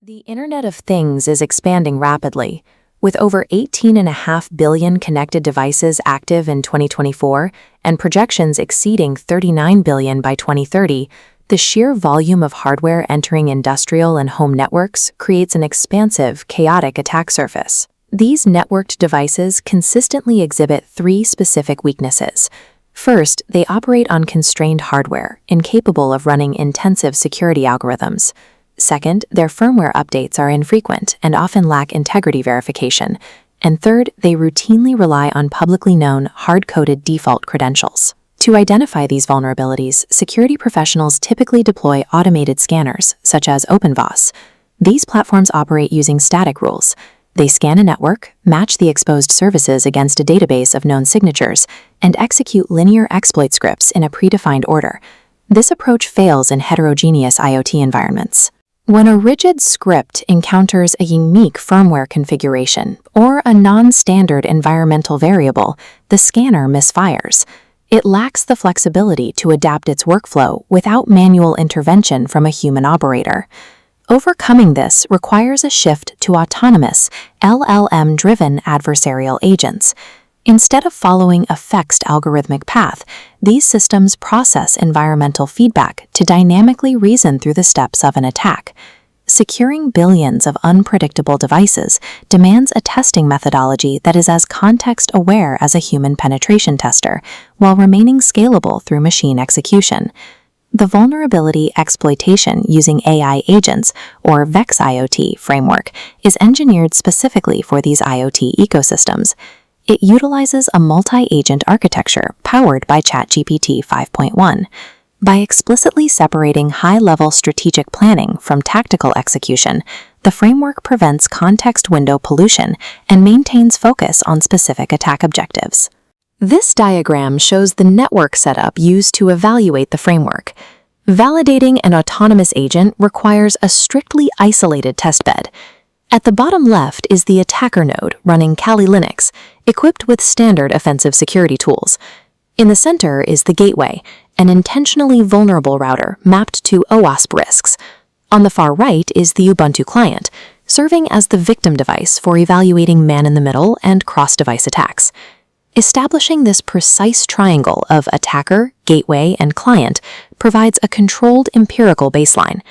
The Internet of Things is expanding rapidly. With over 18.5 billion connected devices active in 2024 and projections exceeding 39 billion by 2030, the sheer volume of hardware entering industrial and home networks creates an expansive, chaotic attack surface. These networked devices consistently exhibit three specific weaknesses. First, they operate on constrained hardware, incapable of running intensive security algorithms. Second, their firmware updates are infrequent and often lack integrity verification. And third, they routinely rely on publicly known, hard-coded default credentials. To identify these vulnerabilities, security professionals typically deploy automated scanners, such as OpenVAS. These platforms operate using static rules. They scan a network, match the exposed services against a database of known signatures, and execute linear exploit scripts in a predefined order. This approach fails in heterogeneous IoT environments. When a rigid script encounters a unique firmware configuration or a non-standard environmental variable, the scanner misfires. It lacks the flexibility to adapt its workflow without manual intervention from a human operator. Overcoming this requires a shift to autonomous, LLM-driven adversarial agents. Instead of following a fixed algorithmic path, these systems process environmental feedback to dynamically reason through the steps of an attack. Securing billions of unpredictable devices demands a testing methodology that is as context-aware as a human penetration tester, while remaining scalable through machine execution. The vulnerability exploitation using AI agents, or VEXAIoT framework, is engineered specifically for these IoT ecosystems. It utilizes a multi-agent architecture powered by ChatGPT 5.1. By explicitly separating high-level strategic planning from tactical execution, the framework prevents context window pollution and maintains focus on specific attack objectives. This diagram shows the network setup used to evaluate the framework. Validating an autonomous agent requires a strictly isolated testbed. At the bottom left is the attacker node running Kali Linux, equipped with standard offensive security tools. In the center is the gateway, an intentionally vulnerable router mapped to OWASP risks. On the far right is the Ubuntu client, serving as the victim device for evaluating man-in-the-middle and cross-device attacks. Establishing this precise triangle of attacker, gateway, and client provides a controlled empirical baseline.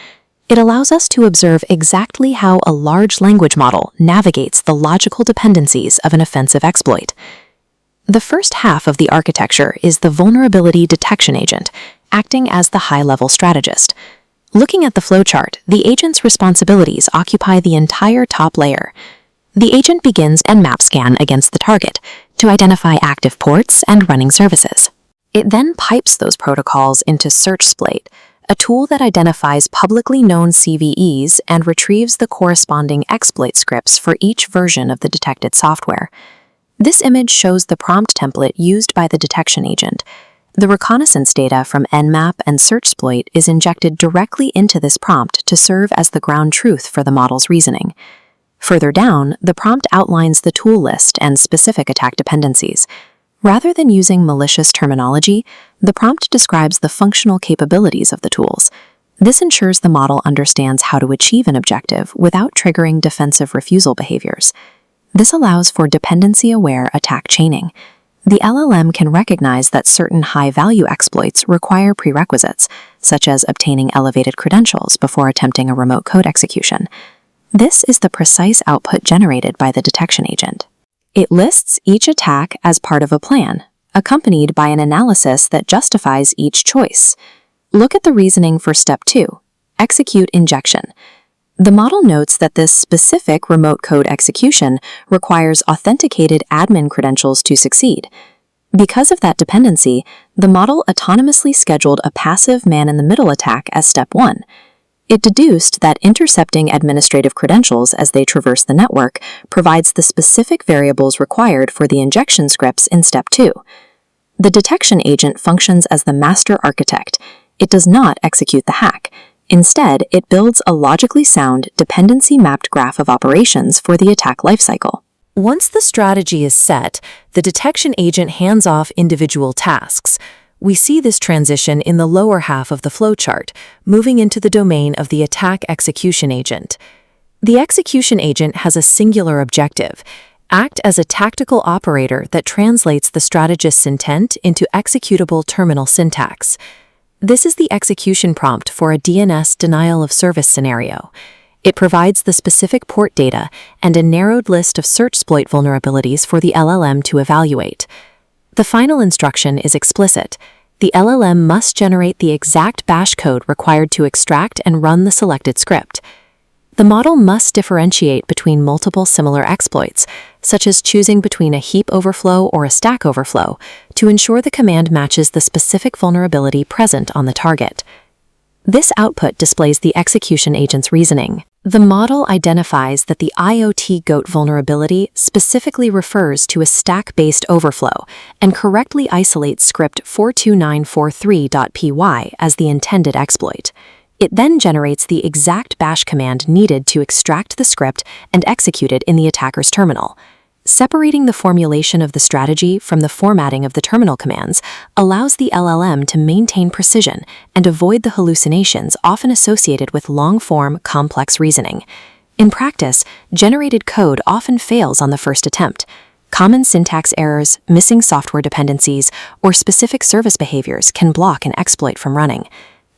It allows us to observe exactly how a large language model navigates the logical dependencies of an offensive exploit. The first half of the architecture is the vulnerability detection agent, acting as the high-level strategist. Looking at the flowchart, the agent's responsibilities occupy the entire top layer. The agent begins and map scan against the target to identify active ports and running services. It then pipes those protocols into SearchSploit, a tool that identifies publicly known CVEs and retrieves the corresponding exploit scripts for each version of the detected software. This image shows the prompt template used by the detection agent. The reconnaissance data from Nmap and SearchSploit is injected directly into this prompt to serve as the ground truth for the model's reasoning. Further down, the prompt outlines the tool list and specific attack dependencies. Rather than using malicious terminology, the prompt describes the functional capabilities of the tools. This ensures the model understands how to achieve an objective without triggering defensive refusal behaviors. This allows for dependency-aware attack chaining. The LLM can recognize that certain high-value exploits require prerequisites, such as obtaining elevated credentials before attempting a remote code execution. This is the precise output generated by the detection agent. It lists each attack as part of a plan, accompanied by an analysis that justifies each choice. Look at the reasoning for Step 2, Execute Injection. The model notes that this specific remote code execution requires authenticated admin credentials to succeed. Because of that dependency, the model autonomously scheduled a passive man-in-the-middle attack as Step 1. It deduced that intercepting administrative credentials as they traverse the network provides the specific variables required for the injection scripts in Step 2. The detection agent functions as the master architect. It does not execute the hack. Instead, it builds a logically sound, dependency-mapped graph of operations for the attack lifecycle. Once the strategy is set, the detection agent hands off individual tasks. We see this transition in the lower half of the flowchart, moving into the domain of the attack execution agent. The execution agent has a singular objective: act as a tactical operator that translates the strategist's intent into executable terminal syntax. This is the execution prompt for a DNS denial of service scenario. It provides the specific port data and a narrowed list of search-exploit vulnerabilities for the LLM to evaluate. The final instruction is explicit. The LLM must generate the exact bash code required to extract and run the selected script. The model must differentiate between multiple similar exploits, such as choosing between a heap overflow or a stack overflow, to ensure the command matches the specific vulnerability present on the target. This output displays the execution agent's reasoning. The model identifies that the IoTGoat vulnerability specifically refers to a stack-based overflow and correctly isolates script 42943.py as the intended exploit. It then generates the exact bash command needed to extract the script and execute it in the attacker's terminal. Separating the formulation of the strategy from the formatting of the terminal commands allows the LLM to maintain precision and avoid the hallucinations often associated with long-form, complex reasoning. In practice, generated code often fails on the first attempt. Common syntax errors, missing software dependencies, or specific service behaviors can block an exploit from running.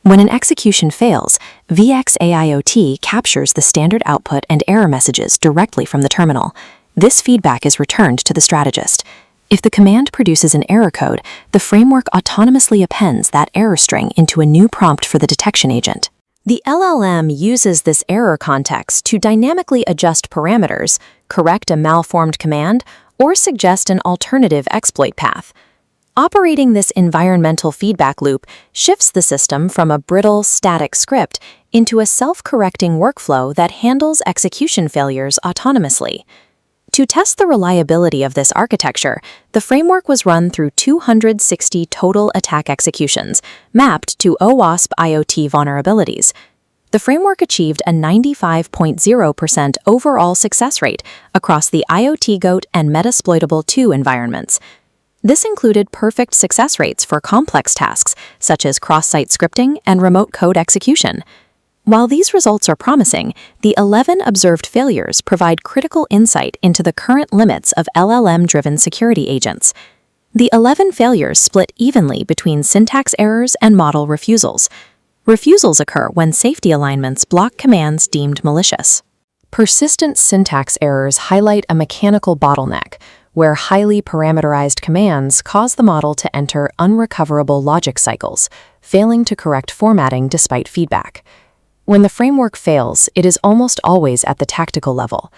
When an execution fails, VEXAiot captures the standard output and error messages directly from the terminal. This feedback is returned to the strategist. If the command produces an error code, the framework autonomously appends that error string into a new prompt for the detection agent. The LLM uses this error context to dynamically adjust parameters, correct a malformed command, or suggest an alternative exploit path. Operating this environmental feedback loop shifts the system from a brittle, static script into a self-correcting workflow that handles execution failures autonomously. To test the reliability of this architecture, the framework was run through 260 total attack executions, mapped to OWASP IoT vulnerabilities. The framework achieved a 95.0% overall success rate across the IoTGoat and Metasploitable2 environments. This included perfect success rates for complex tasks, such as cross-site scripting and remote code execution. While these results are promising, the 11 observed failures provide critical insight into the current limits of LLM-driven security agents. The 11 failures split evenly between syntax errors and model refusals. Refusals occur when safety alignments block commands deemed malicious. Persistent syntax errors highlight a mechanical bottleneck, where highly parameterized commands cause the model to enter unrecoverable logic cycles, failing to correct formatting despite feedback. When the framework fails, it is almost always at the tactical level.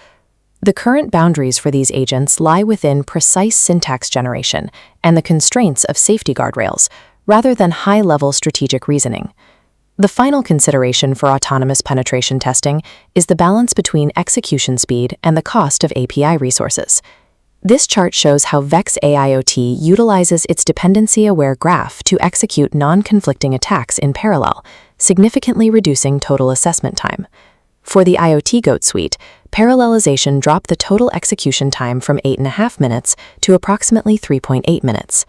The current boundaries for these agents lie within precise syntax generation and the constraints of safety guardrails, rather than high-level strategic reasoning. The final consideration for autonomous penetration testing is the balance between execution speed and the cost of API resources. This chart shows how VEXAiot utilizes its dependency-aware graph to execute non-conflicting attacks in parallel, significantly reducing total assessment time. For the IoTGoat suite, parallelization dropped the total execution time from 8.5 minutes to approximately 3.8 minutes.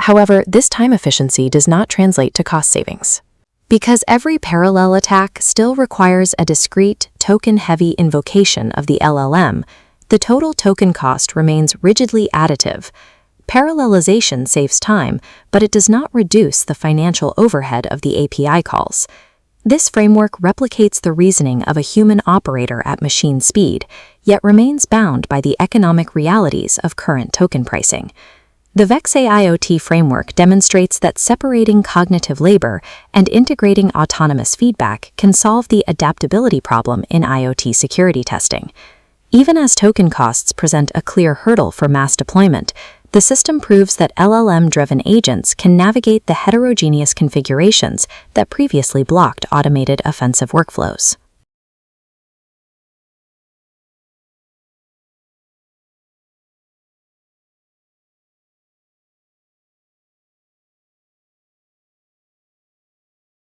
However, this time efficiency does not translate to cost savings. Because every parallel attack still requires a discrete, token-heavy invocation of the LLM, the total token cost remains rigidly additive. Parallelization saves time, but it does not reduce the financial overhead of the API calls. This framework replicates the reasoning of a human operator at machine speed, yet remains bound by the economic realities of current token pricing. The VEXAiot framework demonstrates that separating cognitive labor and integrating autonomous feedback can solve the adaptability problem in IoT security testing. Even as token costs present a clear hurdle for mass deployment, the system proves that LLM-driven agents can navigate the heterogeneous configurations that previously blocked automated offensive workflows.